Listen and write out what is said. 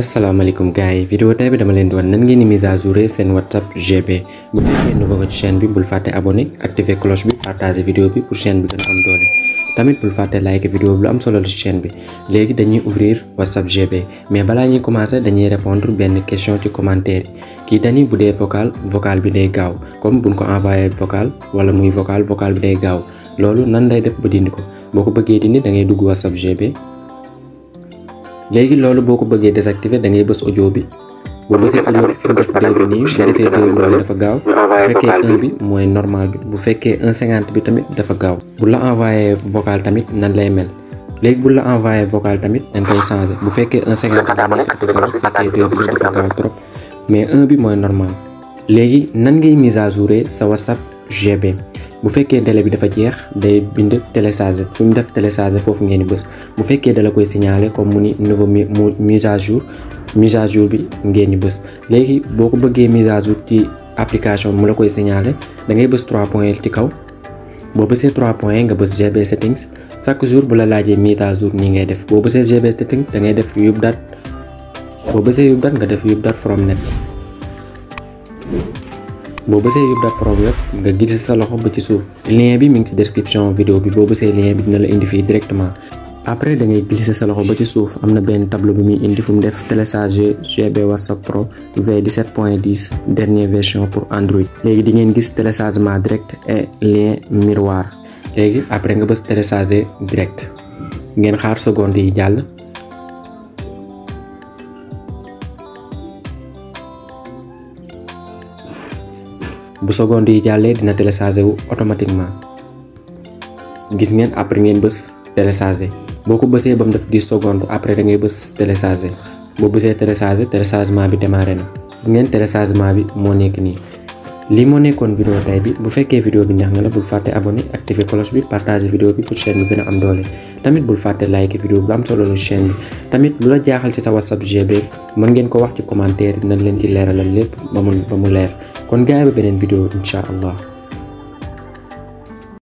asalaamaaleykum gars yi vidéo tey bi dama leen di wan nan ngeen di mise à jour seen WhatsApp GP bu fekkee nouveau nga ci chaîne bi bul fàtte abonné activer cloche bi partager vidéo bi pour chaîne bi gën a am doole tamit bul fàtte like vidéo bi lu am solo la ci chaîne bi léegi dañuy ouvrir WhatsApp GP mais balaa ñuy commencer dañuy répondre benn question ci commentaire yi kii dañuy bu dee vocal bi day gaaw comme buñ ko envoyé vocal wala muy vocal bi day gaaw loolu nan lay def ba dindi ko boo ko bëggee dindi da ngay dugg WhatsApp GP. léegi loolu boo ko bëggee désactiver da ngay bës audio bi boo bësee audio bi fi mu def 2 bi nii bu defee 2 bi dafa gaaw bu fekkee 1 bi mooy normal bi bu fekkee 1.50 bi tamit dafa gaaw bu la envoyé vocal tamit nan lay mel léegi bu la envoyé vocal tamit dañ koy changer bu fekkee 1.50 bi dafa gaaw bu fekkee 2 bi dafa gaaw trop mais 1 bi mooy normal. léegi nan ngay mise à jour sa WhatsApp GP bu fekkee délai bi dafa jeex day bind télécharger fi mu def télécharger foofu ngeen di bës bu fekkee dala koy signaler comme mu ni nouveau mise à jour bi ngeen di bës léegi boo ko bëggee mise à jour ci application mu la koy signaler da ngay bës 3 points ci kaw boo bësee 3 points nga bës GB settings chaque jour bu la laajee mise à jour nii ngay def boo bësee GB settings da ngay def update boo bësee update nga def update from net. boo bësee update from web nga gis sa loxo ba ci suuf lien bi mi ngi ci description vidéo bi boo bësee lien bi dina la indi fii directement après da ngay glisser sa loxo ba ci suuf am na benn tableau bi muy indi fu mu def télécharger GB WhatsApp Pro V17.10 dernière version pour Android léegi di ngeen gis téléchargement direct et lien miroir léegi après nga bës télécharger direct ngeen xaar seconde yi jàll. bu seconde yi jàllee dina télécharger wu automatiquement gis ngeen après ngeen bës télécharger boo ko bësee ba mu def 10 secondes après da ngay bës télécharger boo bësee téléchargement bi démarré na gis ngeen téléchargement bi moo nekk nii. lii moo nekkoon vidéo tay bi bu fekkee vidéo bi neex na la bul fàtte abonné activer cloche bi partager vidéo bi pour chaîne bi gën a am doole tamit bul fàtte like vidéo bi am solo la chaîne bi tamit lu la jaaxal ci sa WhatsApp GP mën ngeen ko wax ci commentaire dinañ leen ci leeralal lépp ba mu leer kon gaay ba beneen vidéo incha allah.